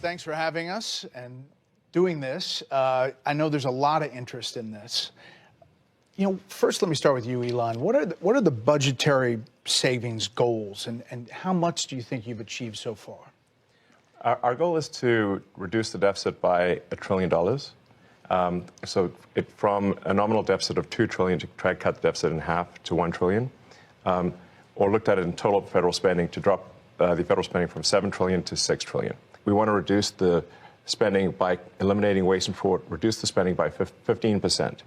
Thanks for having us and doing this. I know there's a lot of interest in this. You know, first let me start with you, Elon. What are the budgetary savings goals, and how much do you think you've achieved so far? Our goal is to reduce the deficit by $1 trillion. From a nominal deficit of $2 trillion to try to cut the deficit in half to $1 trillion, or looked at it in total federal spending to drop the federal spending from $7 trillion to $6 trillion. We want to reduce the spending by eliminating waste and fraud, reduce the spending by 15%,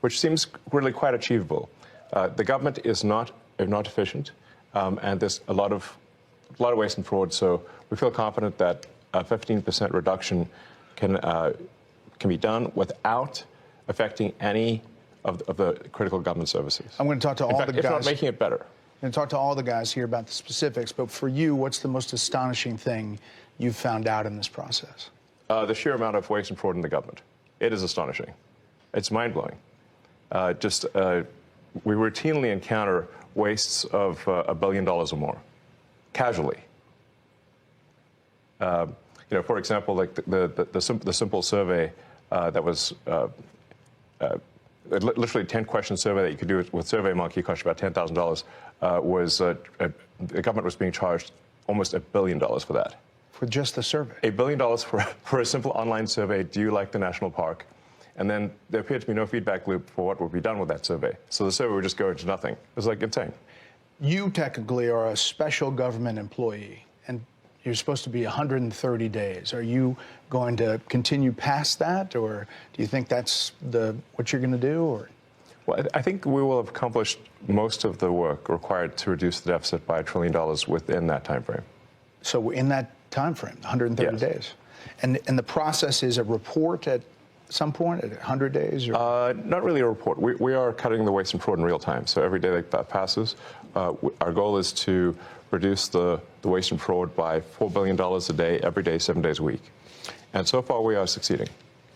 which seems really quite achievable. The government is not efficient, and there's a lot of waste and fraud. So we feel confident that a 15% reduction can be done without affecting any of the critical government services. I'm going to talk to all the guys. If not making it better. I'm going to talk to all the guys here about the specifics. But for you, what's the most astonishing thing you've found out in this process? The sheer amount of waste and fraud in the government. It is astonishing. It's mind-blowing. We routinely encounter wastes of $1 billion or more, casually. For example, like the simple survey that was literally 10-question survey that you could do with SurveyMonkey, cost you about $10,000. The government was being charged almost $1 billion for that. For just the survey? $1 billion for a simple online survey. Do you like the national park? And then there appeared to be no feedback loop for what would be done with that survey. So the survey would just go into nothing. It was like insane. You technically are a special government employee, and you're supposed to be 130 days. Are you going to continue past that, or do you think that's what you're going to do? Or? Well, I think we will have accomplished most of the work required to reduce the deficit by $1 trillion within that time frame. So in that time frame, 130 yes. days. And the process is a report at some point, at 100 days? Or? Not really a report. We are cutting the waste and fraud in real time. So every day that passes, our goal is to reduce the waste and fraud by $4 billion a day, every day, 7 days a week. And so far, we are succeeding.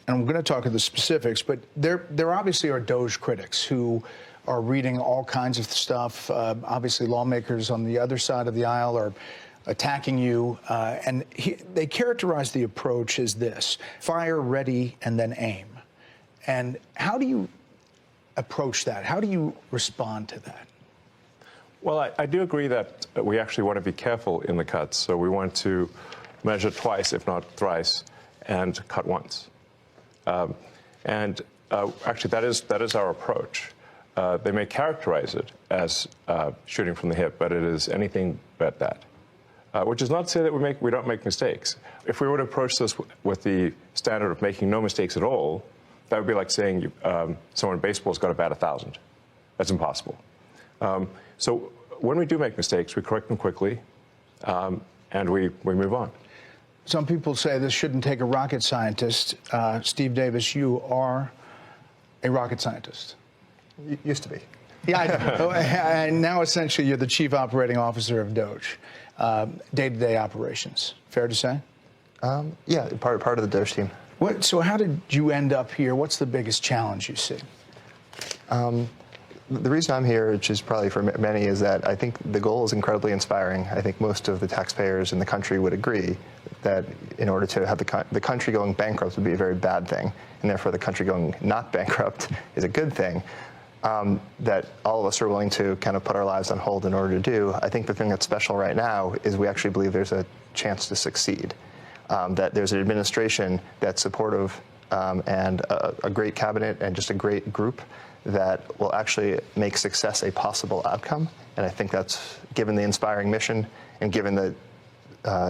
And I'm going to talk of the specifics, but there obviously are DOGE critics who are reading all kinds of stuff. Obviously, lawmakers on the other side of the aisle are attacking you, and they characterize the approach as this: fire, ready, and then aim. And how do you approach that? How do you respond to that? Well, I do agree that we actually want to be careful in the cuts. So we want to measure twice, if not thrice, and cut once. Actually, that is our approach. They may characterize it as shooting from the hip, but it is anything but that. Which is not to say that we don't make mistakes. If we were to approach this with the standard of making no mistakes at all, that would be like saying someone in baseball's got to bat 1,000. That's impossible. So when we do make mistakes, we correct them quickly, and we move on. Some people say this shouldn't take a rocket scientist. Steve Davis, you are a rocket scientist. Used to be. Yeah, I know. And now essentially you're the chief operating officer of DOGE, day-to-day operations. Fair to say? Yeah, part of the DOGE team. So how did you end up here? What's the biggest challenge you see? The reason I'm here, which is probably for many, is that I think the goal is incredibly inspiring. I think most of the taxpayers in the country would agree that in order to have the country going bankrupt would be a very bad thing, and therefore the country going not bankrupt is a good thing. That all of us are willing to kind of put our lives on hold in order to do. I think the thing that's special right now is we actually believe there's a chance to succeed, that there's an administration that's supportive and a great cabinet and just a great group that will actually make success a possible outcome. And I think that's, given the inspiring mission and given the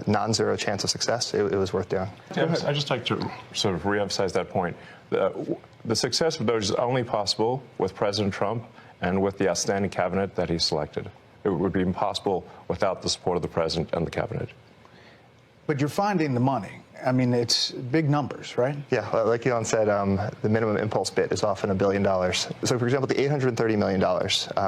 non-zero chance of success, it was worth doing. I'd just like to sort of re-emphasize that point. The success of DOGE is only possible with President Trump and with the outstanding cabinet that he selected. It would be impossible without the support of the president and the cabinet. But you're finding the money. I mean, it's big numbers, right? Yeah, like Elon said, the minimum impulse bid is often $1 billion. So, for example, the $830 million,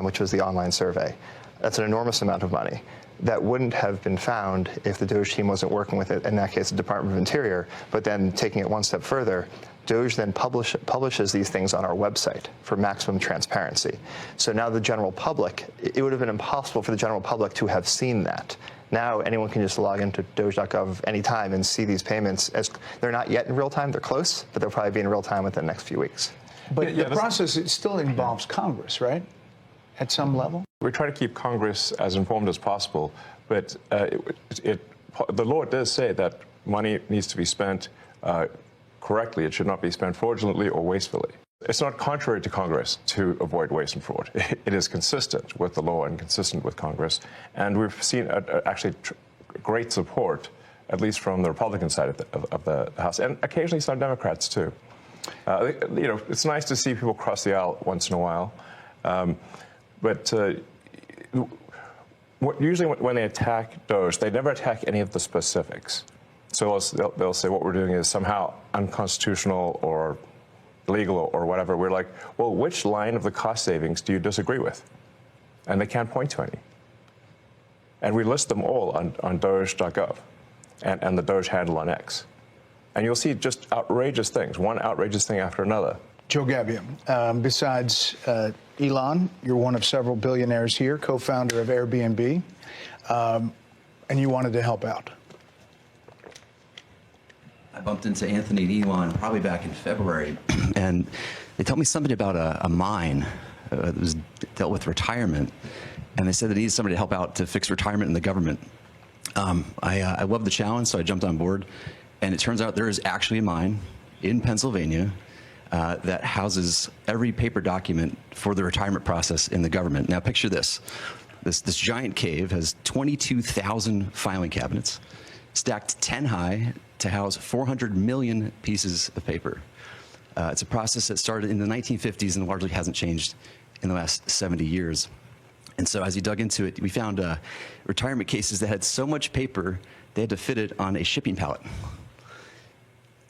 which was the online survey, that's an enormous amount of money. That wouldn't have been found if the DOGE team wasn't working with it, in that case, the Department of Interior. But then taking it one step further, DOGE then publishes these things on our website for maximum transparency. So now the general public, it would have been impossible for the general public to have seen that. Now anyone can just log into doge.gov anytime and see these payments. As they're not yet in real time, they're close, but they'll probably be in real time within the next few weeks. But the process, it still involves Congress, right? At some level? We try to keep Congress as informed as possible, but the law does say that money needs to be spent correctly. It should not be spent fraudulently or wastefully. It's not contrary to Congress to avoid waste and fraud. It is consistent with the law and consistent with Congress. And we've seen actually great support, at least from the Republican side of the House, and occasionally some Democrats too. It's nice to see people cross the aisle once in a while. But usually when they attack DOGE, they never attack any of the specifics. So they'll say what we're doing is somehow unconstitutional or illegal or whatever. We're like, well, which line of the cost savings do you disagree with? And they can't point to any. And we list them all on doge.gov and the DOGE handle on X. And you'll see just outrageous things, one outrageous thing after another. Joe Gabbia, besides Elon, you're one of several billionaires here, co-founder of Airbnb, and you wanted to help out. I bumped into Anthony and Elon probably back in February, and they told me something about a mine that was dealt with retirement, and they said they needed somebody to help out to fix retirement in the government. I loved the challenge, so I jumped on board, and it turns out there is actually a mine in Pennsylvania that houses every paper document for the retirement process in the government. Now picture this. This giant cave has 22,000 filing cabinets, stacked 10 high to house 400 million pieces of paper. It's a process that started in the 1950s and largely hasn't changed in the last 70 years. And so as you dug into it, we found retirement cases that had so much paper, they had to fit it on a shipping pallet.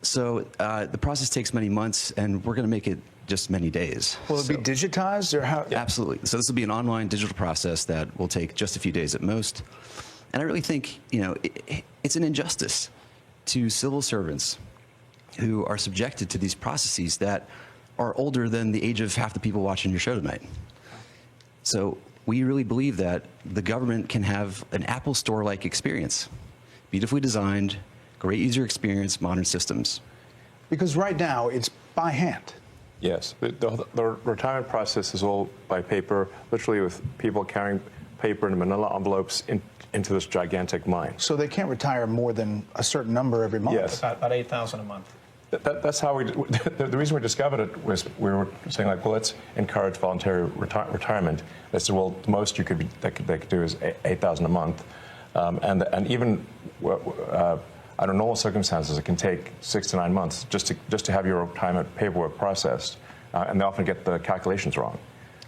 So the process takes many months, and we're going to make it just many days. Will it be digitized, or how? Absolutely. So this will be an online digital process that will take just a few days at most. And I really think, it's an injustice to civil servants who are subjected to these processes that are older than the age of half the people watching your show tonight. So we really believe that the government can have an Apple Store-like experience, beautifully designed, great user experience, modern systems. Because right now, it's by hand. Yes, the retirement process is all by paper, literally with people carrying paper in manila envelopes into this gigantic mine. So they can't retire more than a certain number every month. Yes. About 8,000 a month. That's how the reason we discovered it was we were saying, like, well, let's encourage voluntary retirement. They said, well, the most they could do is 8,000 a month. And even under normal circumstances, it can take 6 to 9 months just to have your retirement paperwork processed. And they often get the calculations wrong.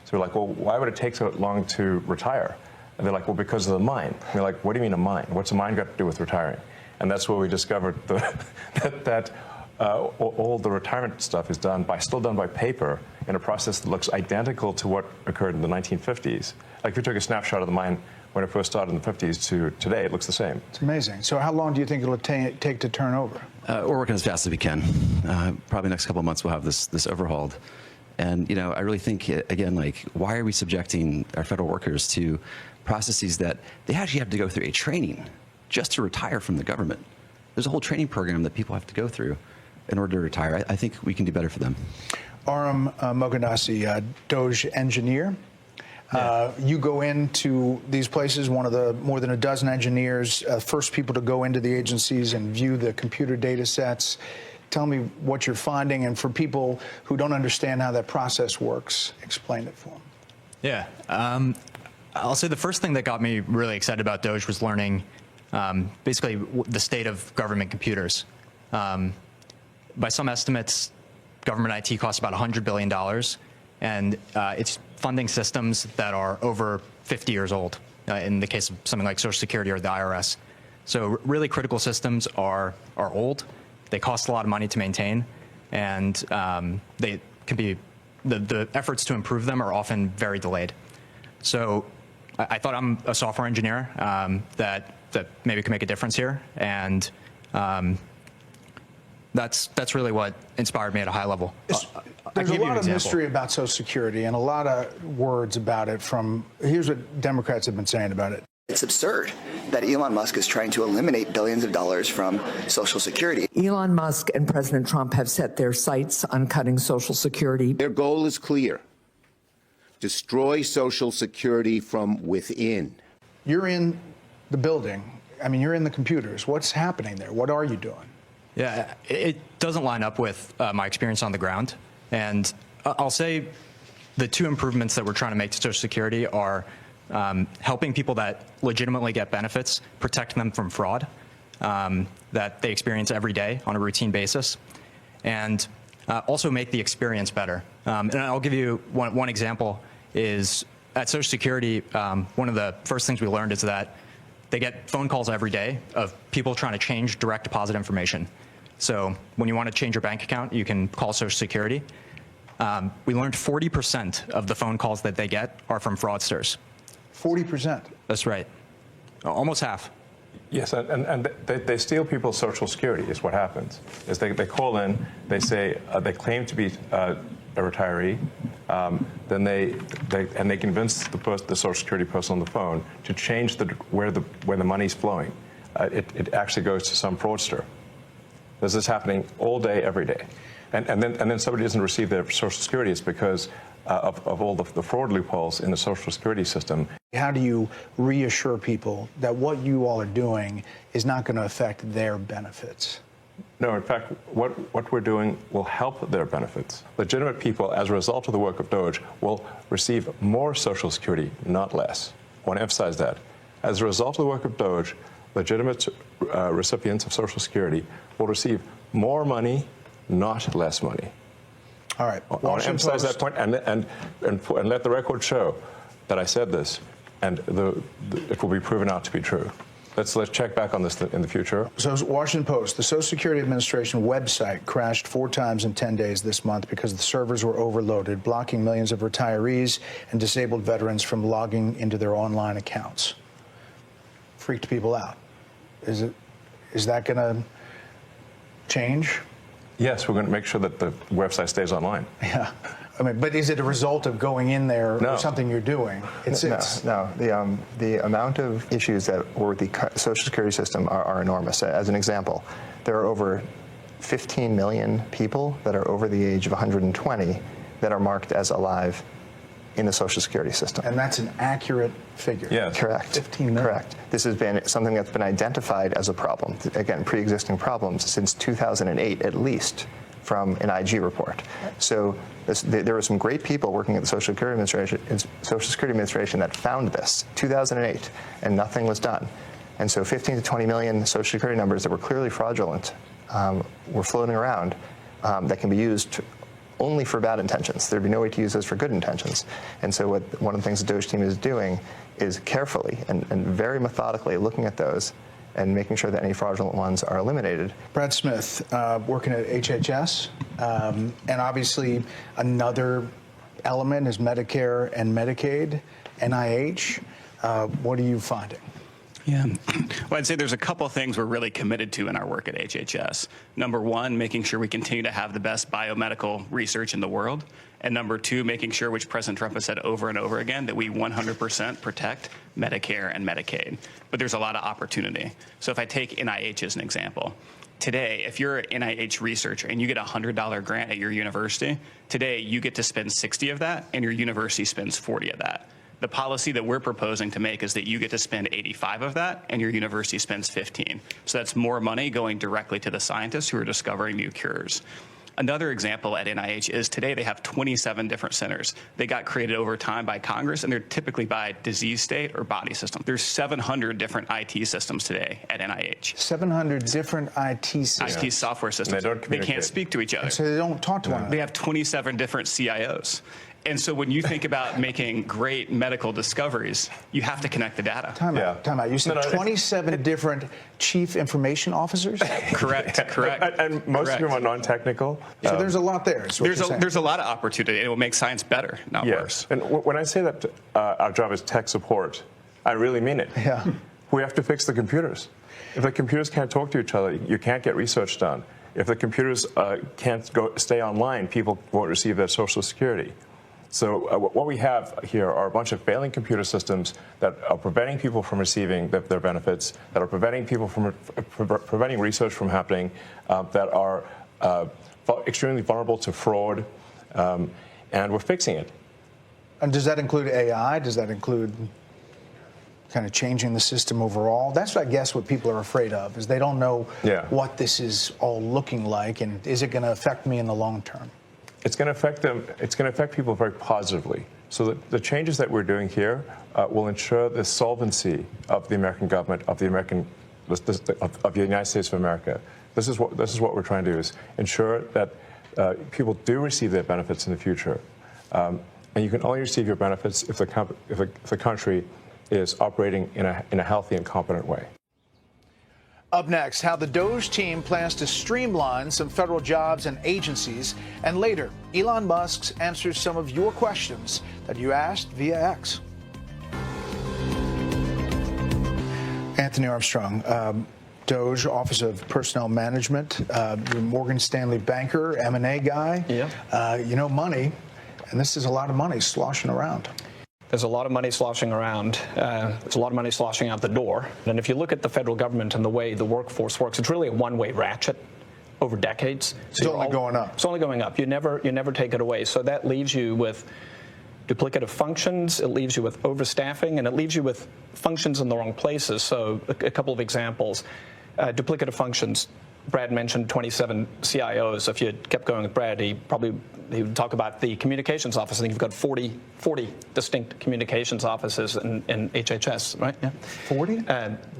So we're like, well, why would it take so long to retire? And they're like, well, because of the mine. And we're like, what do you mean a mine? What's a mine got to do with retiring? And that's where we discovered that all the retirement stuff is still done by paper in a process that looks identical to what occurred in the 1950s. Like if you took a snapshot of the mine when it first started in the 50s to today, it looks the same. It's amazing. So how long do you think it'll take to turn over? We're working as fast as we can. Probably next couple of months we'll have this overhauled. And I really think, again, like, why are we subjecting our federal workers to processes that they actually have to go through a training just to retire from the government? There's a whole training program that people have to go through in order to retire. I think we can do better for them. Aram Mogadassi, DOGE engineer. You go into these places, one of the more than a dozen engineers, first people to go into the agencies and view the computer data sets. Tell me what you're finding, and for people who don't understand how that process works, explain it for them. Yeah. I'll say the first thing that got me really excited about DOGE was learning basically the state of government computers. By some estimates, government IT costs about $100 billion, and it's funding systems that are over 50 years old, in the case of something like Social Security or the IRS. So really critical systems are old. They cost a lot of money to maintain, and they can be, the efforts to improve them are often very delayed. So I thought I'm a software engineer that maybe can make a difference here, and that's really what inspired me at a high level. There's a lot of mystery about Social Security and a lot of words about it from, here's what Democrats have been saying about it. It's absurd that Elon Musk is trying to eliminate billions of dollars from Social Security. Elon Musk and President Trump have set their sights on cutting Social Security. Their goal is clear: destroy Social Security from within. You're in the building. I mean, you're in the computers. What's happening there? What are you doing? Yeah, it doesn't line up with my experience on the ground. And I'll say the two improvements that we're trying to make to Social Security are helping people that legitimately get benefits, protect them from fraud that they experience every day on a routine basis, and also make the experience better. And I'll give you one example is at Social Security, one of the first things we learned is that they get phone calls every day of people trying to change direct deposit information. So when you want to change your bank account, you can call Social Security. We learned 40% of the phone calls that they get are from fraudsters. 40%. That's right. Almost half. Yes, and they steal people's Social Security is what happens. Is they call in, they say, they claim to be a retiree, then they convince the Social Security person on the phone to change where the money's flowing. It actually goes to some fraudster. This is happening all day, every day. And then somebody doesn't receive their Social Security. It's because of all the fraud loopholes in the Social Security system. How do you reassure people that what you all are doing is not going to affect their benefits? No, in fact, what we're doing will help their benefits. Legitimate people, as a result of the work of DOGE, will receive more Social Security, not less. I want to emphasize that. As a result of the work of DOGE, legitimate recipients of Social Security will receive more money, not less money. All right. I want to emphasize that point and let the record show that I said this, and it will be proven out to be true. Let's check back on this in the future. So, Washington Post, the Social Security Administration website crashed 4 times in 10 days this month because the servers were overloaded, blocking millions of retirees and disabled veterans from logging into their online accounts. Freaked people out. Is that going to change? Yes, we're going to make sure that the website stays online. Yeah. I mean, but is it a result of going in there No. or something you're doing? No. The amount of issues that were with the Social Security system are enormous. As an example, there are over 15 million people that are over the age of 120 that are marked as alive in the Social Security system. And that's an accurate figure. Yes. Correct. 15 million. Correct. This has been something that's been identified as a problem, again, pre-existing problems, since 2008 at least, from an IG report. So there were some great people working at the Social Security Administration that found this, 2008, and nothing was done. And so 15 to 20 million Social Security numbers that were clearly fraudulent were floating around that can be used only for bad intentions. There'd be no way to use those for good intentions. And so one of the things the DOGE team is doing is carefully and very methodically looking at those and making sure that any fraudulent ones are eliminated. Brett Smith, working at HHS, and obviously another element is Medicare and Medicaid, NIH. What are you finding? Yeah. Well, I'd say there's a couple things we're really committed to in our work at HHS. Number one, making sure we continue to have the best biomedical research in the world. And number two, making sure, which President Trump has said over and over again, that we 100% protect Medicare and Medicaid. But there's a lot of opportunity. So if I take NIH as an example, today, if you're an NIH researcher and you get a $100 grant at your university, today you get to spend 60 of that and your university spends 40 of that. The policy that we're proposing to make is that you get to spend 85 of that and your university spends 15. So that's more money going directly to the scientists who are discovering new cures. Another example at NIH is today they have 27 different centers. They got created over time by Congress, and they're typically by disease state or body system. There's 700 different IT systems today at NIH. 700 different IT systems. IT software systems. They can't speak to each other. So they don't talk to one another. They have 27 different CIOs. And so when you think about making great medical discoveries, you have to connect the data. Time out. You said 27 different chief information officers? Correct. And most of them are non-technical. So there's a lot there. There's a lot of opportunity. It will make science better, not worse. And when I say that our job is tech support, I really mean it. Yeah. We have to fix the computers. If the computers can't talk to each other, you can't get research done. If the computers can't stay online, people won't receive their Social Security. So what we have here are a bunch of failing computer systems that are preventing people from receiving their benefits, that are preventing people from preventing research from happening, that are extremely vulnerable to fraud, and we're fixing it. And does that include AI? Does that include kind of changing the system overall? That's, I guess, what people are afraid of, is they don't know what this is all looking like, and is it going to affect me in the long term? It's going to affect them. It's going to affect people very positively. So the changes that we're doing here will ensure the solvency of the American government, of the United States of America. This is what we're trying to do, is ensure that people do receive their benefits in the future. And you can only receive your benefits if the country is operating in a healthy and competent way. Up next, how the DOGE team plans to streamline some federal jobs and agencies. And later, Elon Musk answers some of your questions that you asked via X. Anthony Armstrong, DOGE, Office of Personnel Management, you're a Morgan Stanley banker, M&A guy. Yeah. You know money, and this is a lot of money sloshing around. There's a lot of money sloshing around. There's a lot of money sloshing out the door. And if you look at the federal government and the way the workforce works, it's really a one-way ratchet over decades. So it's only going up. It's only going up. You never take it away. So that leaves you with duplicative functions, it leaves you with overstaffing, and it leaves you with functions in the wrong places. So a couple of examples. Duplicative functions. Brad mentioned 27 CIOs. If you kept going with Brad, he would talk about the communications office. I think you've got 40 distinct communications offices in HHS, right? Yeah. 40?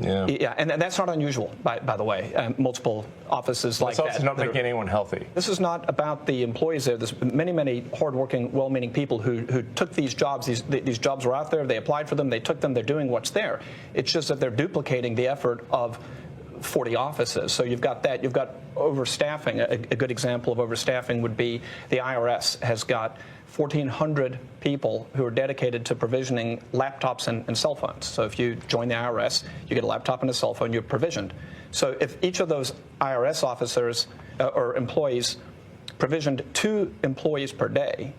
Yeah, and that's not unusual, by the way. Multiple offices like that. It's also not making anyone healthy. This is not about the employees there. There's many hardworking, well-meaning people who took these jobs. These jobs were out there. They applied for them. They took them. They're doing what's there. It's just that they're duplicating the effort of 40 offices. So you've got that. You've got overstaffing. A good example of overstaffing would be the IRS has got 1,400 people who are dedicated to provisioning laptops and cell phones. So if you join the IRS, you get a laptop and a cell phone, you're provisioned. So if each of those IRS officers or employees provisioned 2 employees per day,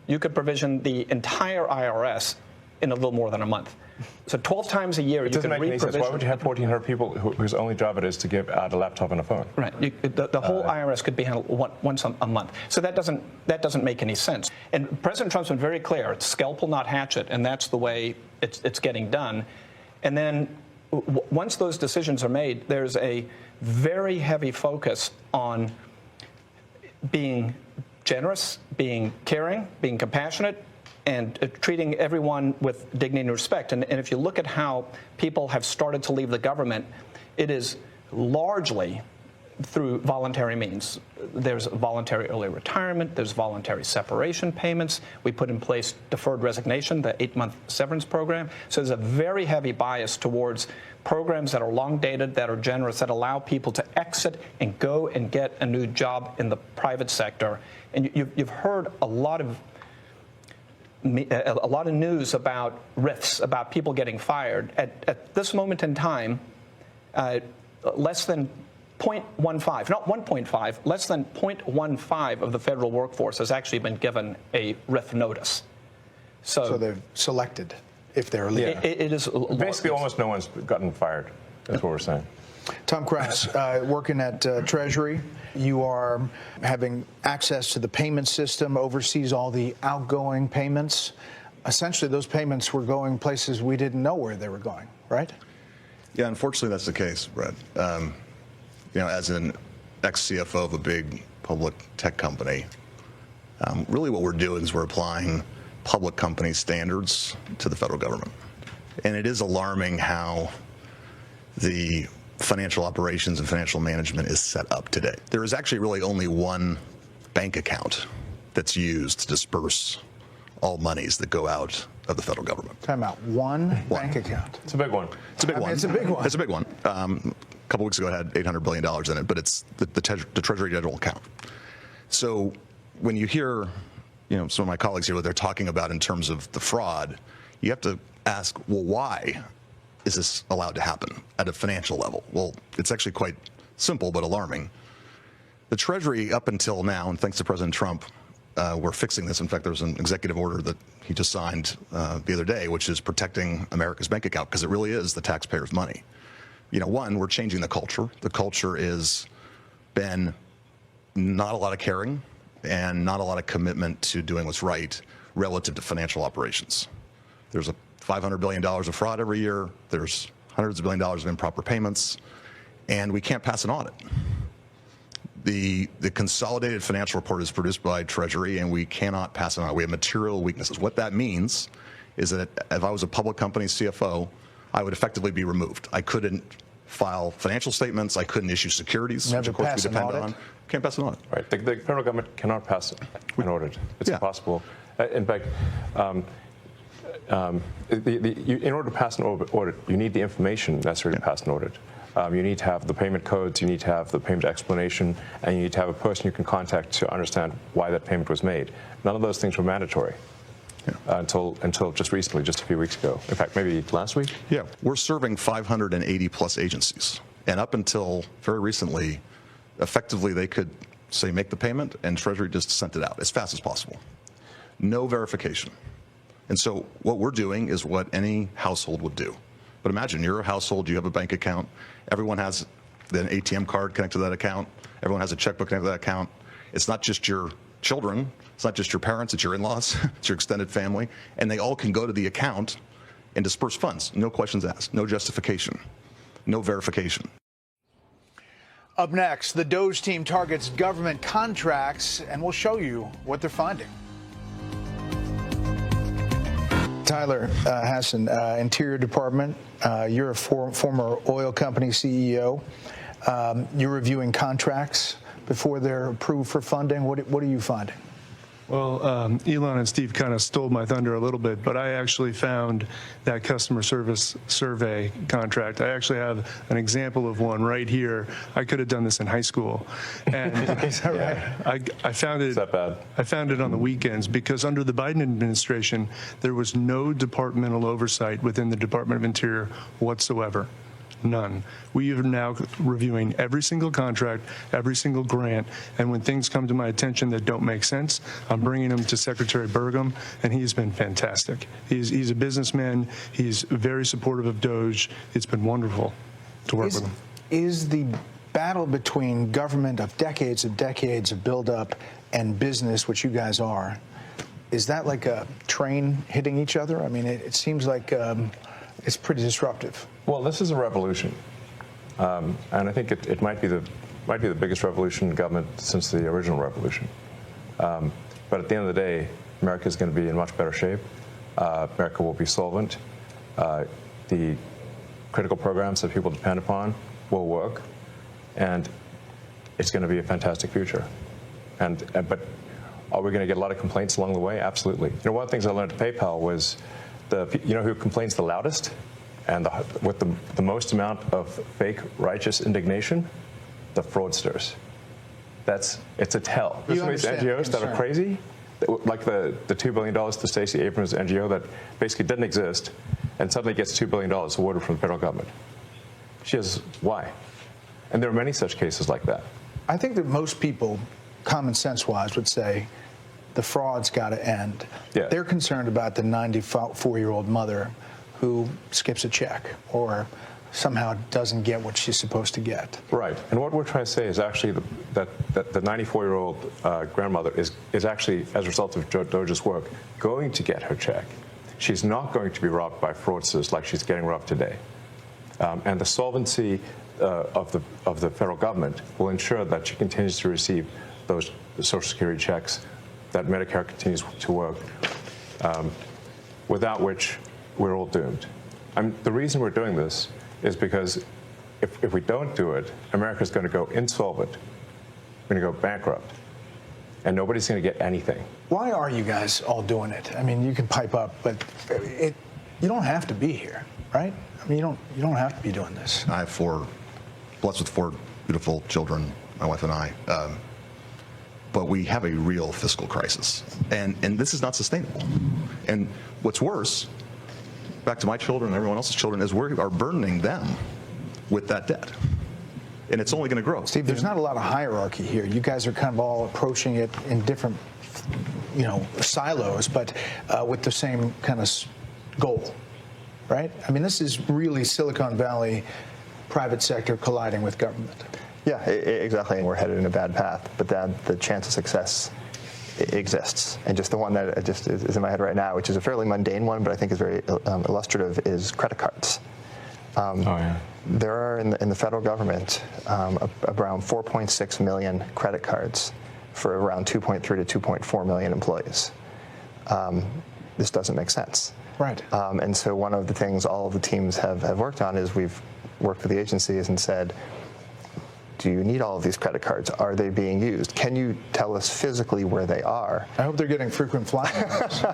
you could provision the entire IRS in a little more than a month. So 12 times a year, you can re-provision. Why would you have 1,400 people whose only job it is to give out a laptop and a phone? Right. The whole IRS could be handled once a month. So that doesn't make any sense. And President Trump's been very clear: it's scalpel, not hatchet, and that's the way it's getting done. And then once those decisions are made, there's a very heavy focus on being generous, being caring, being compassionate, and treating everyone with dignity and respect. And if you look at how people have started to leave the government, it is largely through voluntary means. There's voluntary early retirement, there's voluntary separation payments. We put in place deferred resignation, the 8-month severance program. So there's a very heavy bias towards programs that are long dated, that are generous, that allow people to exit and go and get a new job in the private sector. And you've heard a lot of news about rifts, about people getting fired. At this moment in time, less than 0.15, not 1.5, less than 0.15 of the federal workforce has actually been given a RIF notice. So they've selected if they're leaving. It is basically almost no one's gotten fired. That's what we're saying. Tom Krause, working at Treasury, you are having access to the payment system, oversees all the outgoing payments. Essentially, those payments were going places we didn't know where they were going, right? Yeah, unfortunately, that's the case, Brett. As an ex-CFO of a big public tech company, really what we're doing is we're applying public company standards to the federal government. And it is alarming how the financial operations and financial management is set up today. There is actually really only one bank account that's used to disperse all monies that go out of the federal government. Time out. One bank account. It's a big one. It's a big one. It's a big one. It's a big one. A couple weeks ago, it had $800 billion in it, but it's the Treasury General account. So when you hear, some of my colleagues here, what they're talking about in terms of the fraud, you have to ask, well, why is this allowed to happen at a financial level? Well, it's actually quite simple but alarming. The Treasury, up until now, and thanks to President Trump, we're fixing this. In fact, there's an executive order that he just signed the other day, which is protecting America's bank account, because it really is the taxpayers' money. You know, one, we're changing the culture. The culture is been not a lot of caring and not a lot of commitment to doing what's right relative to financial operations. There's a $500 billion of fraud every year. There's hundreds of $billions of improper payments, and we can't pass an audit. The consolidated financial report is produced by Treasury, and we cannot pass it on. We have material weaknesses. What that means is that if I was a public company CFO, I would effectively be removed. I couldn't file financial statements. I couldn't issue securities, which of course we depend on. Can't pass an audit. Right. The federal government cannot pass an audit. It's impossible. In fact, in order to pass an audit, you need the information necessary to pass an audit. You need to have the payment codes, you need to have the payment explanation, and you need to have a person you can contact to understand why that payment was made. None of those things were mandatory until just recently, just a few weeks ago. In fact, maybe last week? Yeah, we're serving 580 plus agencies. And up until very recently, effectively they could say make the payment and Treasury just sent it out as fast as possible. No verification. And so what we're doing is what any household would do. But imagine you're a household, you have a bank account, everyone has an ATM card connected to that account, everyone has a checkbook connected to that account. It's not just your children, it's not just your parents, it's your in-laws, it's your extended family, and they all can go to the account and disperse funds. No questions asked, no justification, no verification. Up next, the DOGE team targets government contracts, and we'll show you what they're finding. Tyler Hassan, Interior Department, you're a former oil company CEO. You're reviewing contracts before they're approved for funding. What are you finding? Well, Elon and Steve kind of stole my thunder a little bit, but I actually found that customer service survey contract. I actually have an example of one right here. I could have done this in high school. And Is that right? I found it. Is that bad? I found it on the weekends because under the Biden administration, there was no departmental oversight within the Department of Interior whatsoever. None. We are now reviewing every single contract, every single grant, and when things come to my attention that don't make sense, I'm bringing them to Secretary Burgum, and he's been fantastic. He's a businessman. He's very supportive of DOGE. It's been wonderful to work with him. Is the battle between government of decades of buildup and business, which you guys are, is that like a train hitting each other? I mean, it seems like it's pretty disruptive. Well, this is a revolution, and I think it might be the biggest revolution in government since the original revolution. But at the end of the day, America is going to be in much better shape. America will be solvent. The critical programs that people depend upon will work, and it's going to be a fantastic future. But are we going to get a lot of complaints along the way? Absolutely. You know, one of the things I learned at PayPal was you know who complains the loudest and with the most amount of fake righteous indignation? The fraudsters. It's a tell. There's some of these NGOs that are crazy, like the $2 billion to Stacey Abrams' NGO that basically didn't exist and suddenly gets $2 billion awarded from the federal government. She has, why? And there are many such cases like that. I think that most people, common sense-wise, would say the fraud's got to end. Yeah. They're concerned about the 94-year-old mother who skips a check or somehow doesn't get what she's supposed to get. Right. And what we're trying to say is actually that the 94-year-old grandmother is actually, as a result of DOGE's work, going to get her check. She's not going to be robbed by fraudsters like she's getting robbed today. And the solvency of the federal government will ensure that she continues to receive those Social Security checks, that Medicare continues to work, without which we're all doomed. The reason we're doing this is because if we don't do it, America's going to go insolvent. We're going to go bankrupt. And nobody's going to get anything. Why are you guys all doing it? I mean, you can pipe up, but you don't have to be here, right? I mean, you don't have to be doing this. I have blessed with 4 beautiful children, my wife and I. But we have a real fiscal crisis. And this is not sustainable. And what's worse, back to my children and everyone else's children, is we are burdening them with that debt. and it's only going to grow. Steve, there's not a lot of hierarchy here. You guys are kind of all approaching it in different, silos, but with the same kind of goal, right? I mean, this is really Silicon Valley, private sector colliding with government. Yeah, exactly. And we're headed in a bad path, but the chance of success exists. And just the one that just is in my head right now, which is a fairly mundane one, but I think is very illustrative, is credit cards. There are in the federal government around 4.6 million credit cards for around 2.3 to 2.4 million employees. This doesn't make sense. Right. And so one of the things all of the teams have worked on is we've worked with the agencies and said, do you need all of these credit cards? Are they being used? Can you tell us physically where they are? I hope they're getting frequent flyers.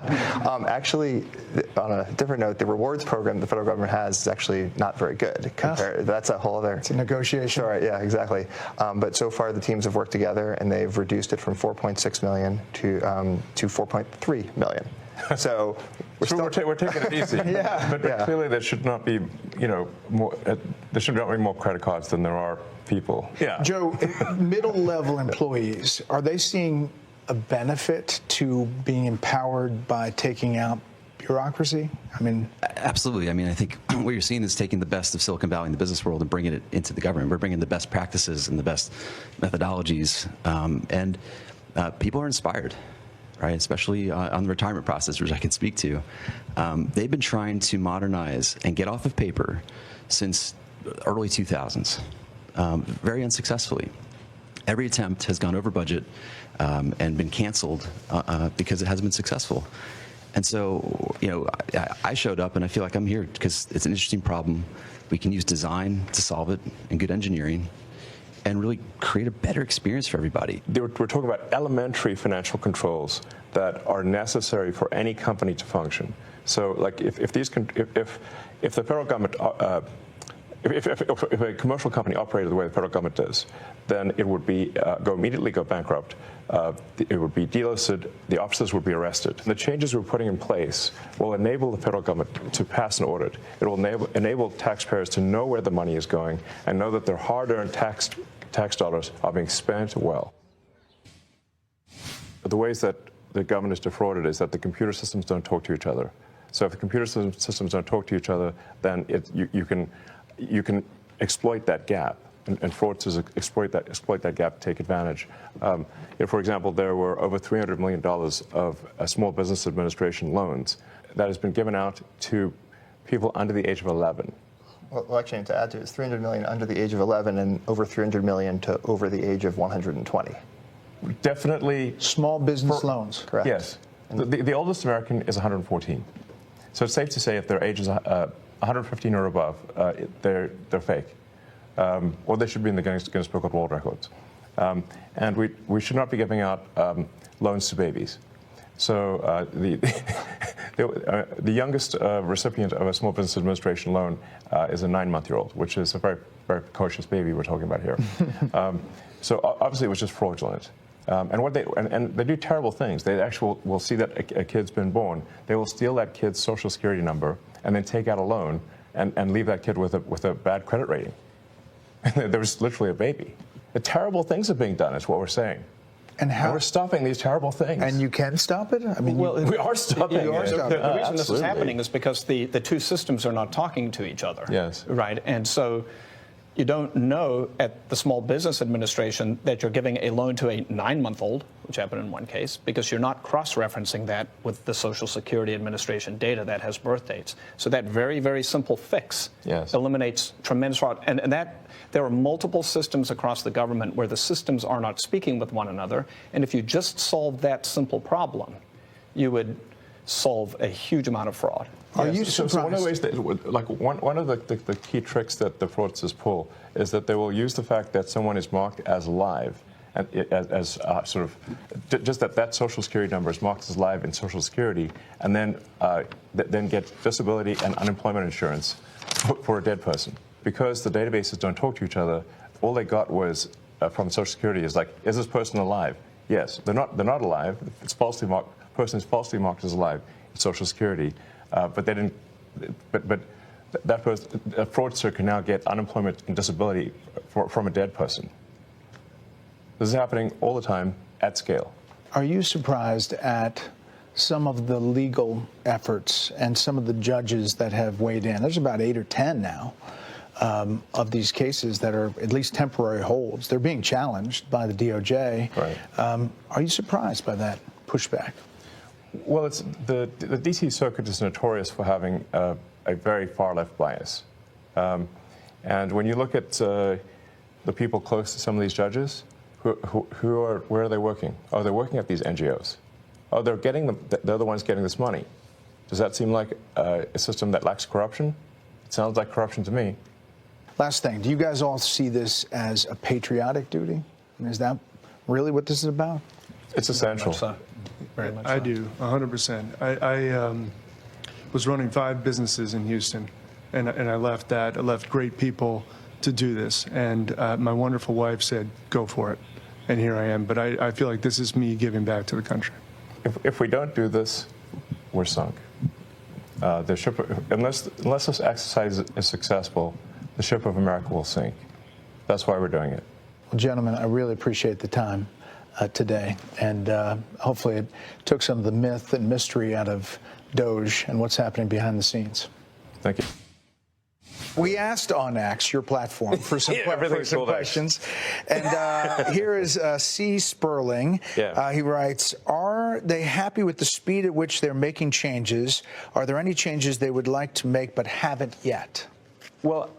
Actually, on a different note, the rewards program the federal government has is actually not very good. That's a whole other... It's a negotiation. Sorry, yeah, exactly. But so far, the teams have worked together, and they've reduced it from 4.6 million to 4.3 million. So we're taking it easy. But clearly there should not be, more. There should not be more credit cards than there are people. Yeah. Joe, middle-level employees, are they seeing a benefit to being empowered by taking out bureaucracy? I mean, absolutely. I mean, I think what you're seeing is taking the best of Silicon Valley and the business world and bringing it into the government. We're bringing the best practices and the best methodologies, and people are inspired. Right, especially on the retirement process, which I can speak to. They've been trying to modernize and get off of paper since early 2000s, very unsuccessfully. Every attempt has gone over budget and been canceled because it hasn't been successful. And so, I showed up and I feel like I'm here because it's an interesting problem. We can use design to solve it and good engineering, and really create a better experience for everybody. We're talking about elementary financial controls that are necessary for any company to function. So, like, if the federal government, if a commercial company operated the way the federal government does, then it would be immediately go bankrupt. It would be delisted. The officers would be arrested. The changes we're putting in place will enable the federal government to pass an audit. It will enable taxpayers to know where the money is going and know that their hard-earned tax dollars are being spent well. The ways that the government is defrauded is that the computer systems don't talk to each other. So if the computer systems don't talk to each other, then you can exploit that gap. And fraudsters exploit that gap, take advantage. For example, there were over $300 million of Small Business Administration loans that has been given out to people under the age of 11. Well, actually, to add to it, it's $300 million under the age of 11 and over $300 million to over the age of 120. Definitely small business loans. Correct. Yes. The oldest American is 114. So it's safe to say if their age is 115 or above, they're fake. Or they should be in the Guinness Book of World Records. And we should not be giving out loans to babies. So the youngest recipient of a Small Business Administration loan is a 9-month-old, which is a very, very precocious baby we're talking about here. So obviously it was just fraudulent. And they do terrible things. They actually will see that a kid's been born. They will steal that kid's social security number and then take out a loan and leave that kid with a bad credit rating. There was literally a baby. The terrible things are being done is what we're saying. And how we're stopping these terrible things. And you can stop it? I mean, we are stopping it. The reason this is happening is because the two systems are not talking to each other. Yes. Right. And so you don't know at the Small Business Administration that you're giving a loan to a 9-month-old, which happened in one case, because you're not cross-referencing that with the Social Security Administration data that has birth dates. So that very, very simple fix eliminates tremendous fraud. And that there are multiple systems across the government where the systems are not speaking with one another. And if you just solve that simple problem, you would solve a huge amount of fraud. Are you surprised? So one of the ways that, like one of the key tricks that the fraudsters pull is that they will use the fact that someone is marked as live, and as sort of just that Social Security number is marked as live in Social Security, and then get disability and unemployment insurance for a dead person. Because the databases don't talk to each other, all they got was from Social Security is like, is this person alive? Yes, they're not alive. It's falsely marked. Person is falsely marked as alive in Social Security. But they didn't. But a fraudster can now get unemployment and disability from a dead person. This is happening all the time at scale. Are you surprised at some of the legal efforts and some of the judges that have weighed in? There's about 8 or 10 now of these cases that are at least temporary holds. They're being challenged by the DOJ. Right. Are you surprised by that pushback? Well, it's the D.C. Circuit is notorious for having a very far-left bias. And when you look at the people close to some of these judges, where are they working? Oh, they're working at these NGOs. Oh, they're the ones getting this money. Does that seem like a system that lacks corruption? It sounds like corruption to me. Last thing, do you guys all see this as a patriotic duty? I mean, is that really what this is about? It's essential. Very much so. I do, 100%. I was running 5 businesses in Houston, and I left that. I left great people to do this, and my wonderful wife said, go for it. And here I am. But I feel like this is me giving back to the country. If we don't do this, we're sunk. The ship, unless this exercise is successful, the ship of America will sink. That's why we're doing it. Well, gentlemen, I really appreciate the time today, and hopefully it took some of the myth and mystery out of DOGE and what's happening behind the scenes. Thank you. We asked on X, your platform, for some, questions. And here is C. Sperling. Yeah. He writes, are they happy with the speed at which they're making changes? Are there any changes they would like to make but haven't yet? Well,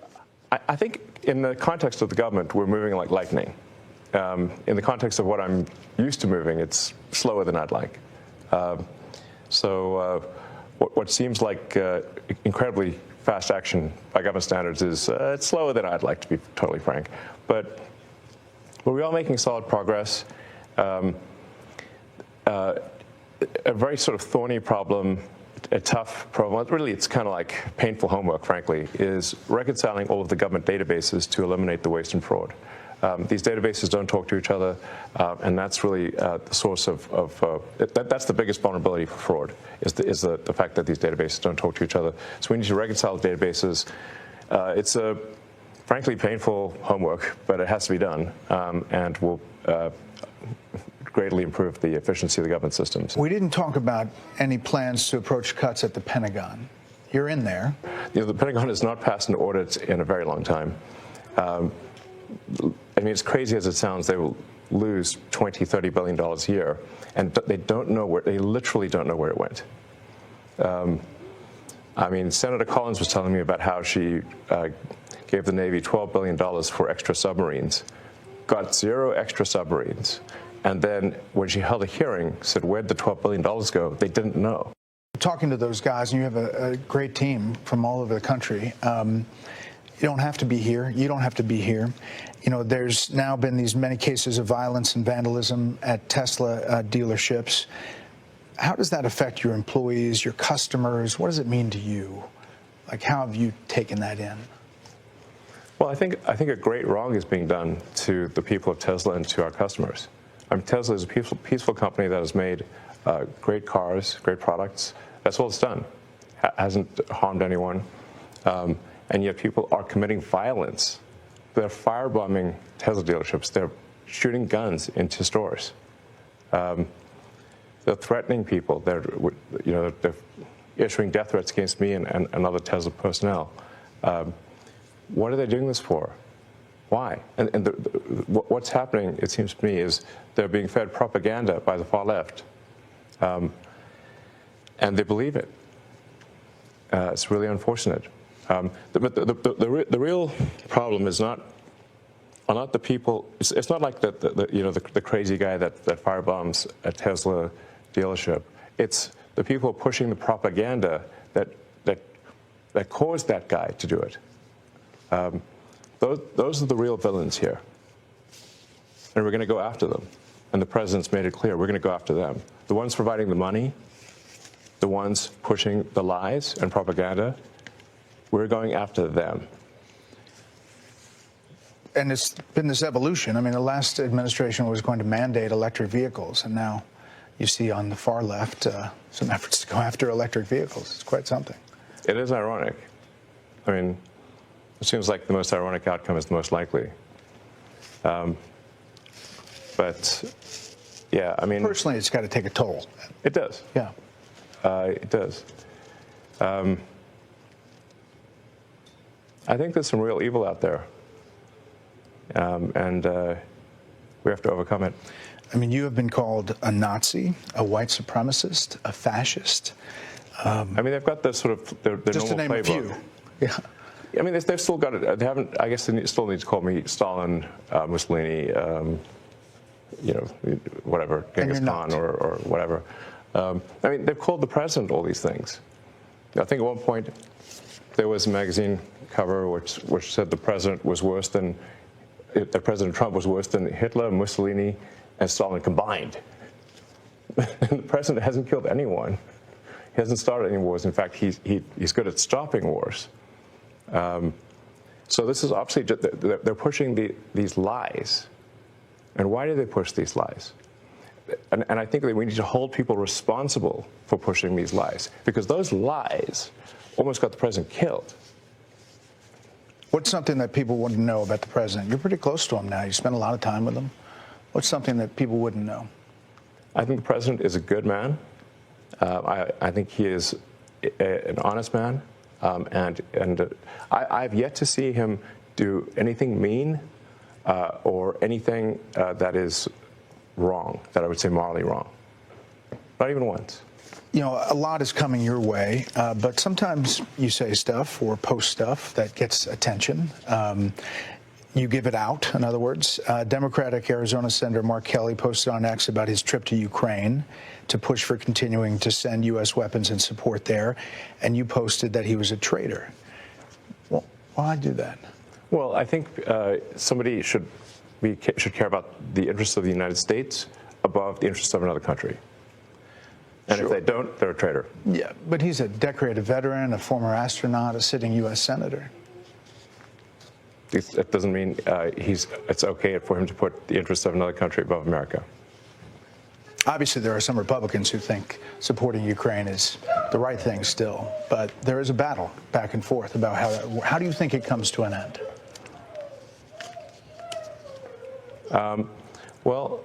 I think in the context of the government, we're moving like lightning. In the context of what I'm used to moving, it's slower than I'd like. What seems like incredibly fast action by government standards is it's slower than I'd like, to be totally frank. But we are making solid progress. A very sort of thorny problem, a tough problem, really it's kind of like painful homework, frankly, is reconciling all of the government databases to eliminate the waste and fraud. These databases don't talk to each other, and that's really the source of that's the biggest vulnerability for fraud, is the fact that these databases don't talk to each other. So we need to reconcile the databases. It's a frankly painful homework, but it has to be done, and will greatly improve the efficiency of the government systems. We didn't talk about any plans to approach cuts at the Pentagon. You're in there. You know, the Pentagon has not passed an audit in a very long time. I mean, as crazy as it sounds, they will lose $20, $30 billion a year, and they don't know where. They literally don't know where it went. I mean, Senator Collins was telling me about how she gave the Navy $12 billion for extra submarines, got 0 extra submarines, and then when she held a hearing, said, "Where'd the $12 billion go?" They didn't know. Talking to those guys, and you have a great team from all over the country. You don't have to be here. You don't have to be here. You know, there's now been these many cases of violence and vandalism at Tesla dealerships. How does that affect your employees, your customers? What does it mean to you? Like, how have you taken that in? Well, I think a great wrong is being done to the people of Tesla and to our customers. I mean, Tesla is a peaceful company that has made great cars, great products. That's all it's done. Hasn't harmed anyone. And yet people are committing violence. They're firebombing Tesla dealerships. They're shooting guns into stores. They're threatening people. They're issuing death threats against me and other Tesla personnel. What are they doing this for? Why? And what's happening, it seems to me, is they're being fed propaganda by the far left. And they believe it. It's really unfortunate. But the real problem is not the people. It's not like the crazy guy that firebombs a Tesla dealership. It's the people pushing the propaganda that caused that guy to do it. Those are the real villains here, and we're going to go after them. And the president's made it clear we're going to go after them. The ones providing the money, the ones pushing the lies and propaganda. We're going after them. And it's been this evolution. I mean, the last administration was going to mandate electric vehicles, and now you see on the far left some efforts to go after electric vehicles. It's quite something. It is ironic. I mean, it seems like the most ironic outcome is the most likely. But, yeah, I mean... Personally, it's got to take a toll. It does. Yeah. It does. I think there's some real evil out there, and we have to overcome it. I mean, you have been called a Nazi, a white supremacist, a fascist. I mean, they've got the sort of their just to normal name playbook. a few. Yeah. I mean, they've still got it. They haven't. I guess they still need to call me Stalin, Mussolini, you know, whatever, Genghis Khan or whatever. I mean, they've called the president all these things. I think at one point there was a magazine cover which said the president was worse than that President Trump was worse than Hitler, Mussolini, and Stalin combined. And the president hasn't killed anyone. He hasn't started any wars. In fact, he's good at stopping wars. So this is obviously just, they're pushing these lies. And why do they push these lies? And I think that we need to hold people responsible for pushing these lies, because those lies almost got the president killed. What's something that people wouldn't know about the president? You're pretty close to him now. You spend a lot of time with him. What's something that people wouldn't know? I think the president is a good man. I think he is an honest man, and I've yet to see him do anything mean or anything that is wrong, that I would say morally wrong. Not even once. You know, a lot is coming your way, but sometimes you say stuff or post stuff that gets attention. You give it out, in other words. Democratic Arizona Senator Mark Kelly posted on X about his trip to Ukraine to push for continuing to send U.S. weapons and support there, and you posted that he was a traitor. Well, why do that? Well, I think somebody should care about the interests of the United States above the interests of another country. And if they don't, they're a traitor. Yeah, but he's a decorated veteran, a former astronaut, a sitting U.S. senator. That doesn't mean it's okay for him to put the interests of another country above America. Obviously, there are some Republicans who think supporting Ukraine is the right thing still, but there is a battle back and forth about how do you think it comes to an end? Well,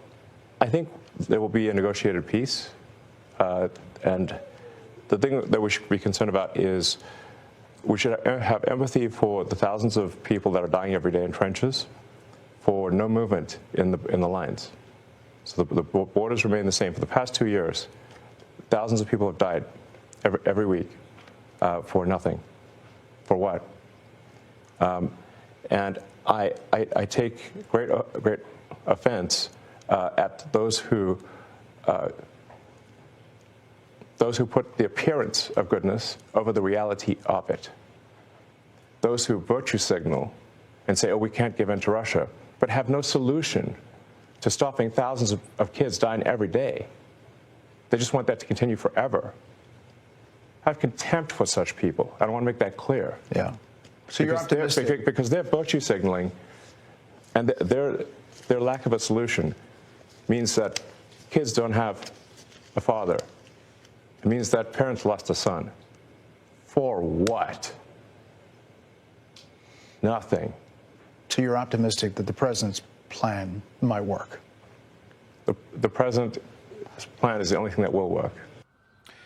I think there will be a negotiated peace, and the thing that we should be concerned about is we should have empathy for the thousands of people that are dying every day in trenches, for no movement in the lines. So the borders remain the same. For the past 2 years, thousands of people have died every week for nothing. For what? And I take great offense at those who put the appearance of goodness over the reality of it. Those who virtue signal and say, oh, we can't give in to Russia, but have no solution to stopping thousands of kids dying every day. They just want that to continue forever. I have contempt for such people. I don't want to make that clear. Yeah. So you're optimistic. Because they're virtue signaling, and their lack of a solution means that kids don't have a father. It means that parents lost a son. For what? Nothing. So you're optimistic that the president's plan might work? The president's plan is the only thing that will work.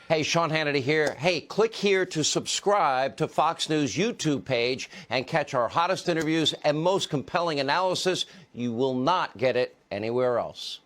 Hey, Sean Hannity here. Hey, click here to subscribe to Fox News YouTube page and catch our hottest interviews and most compelling analysis. You will not get it anywhere else.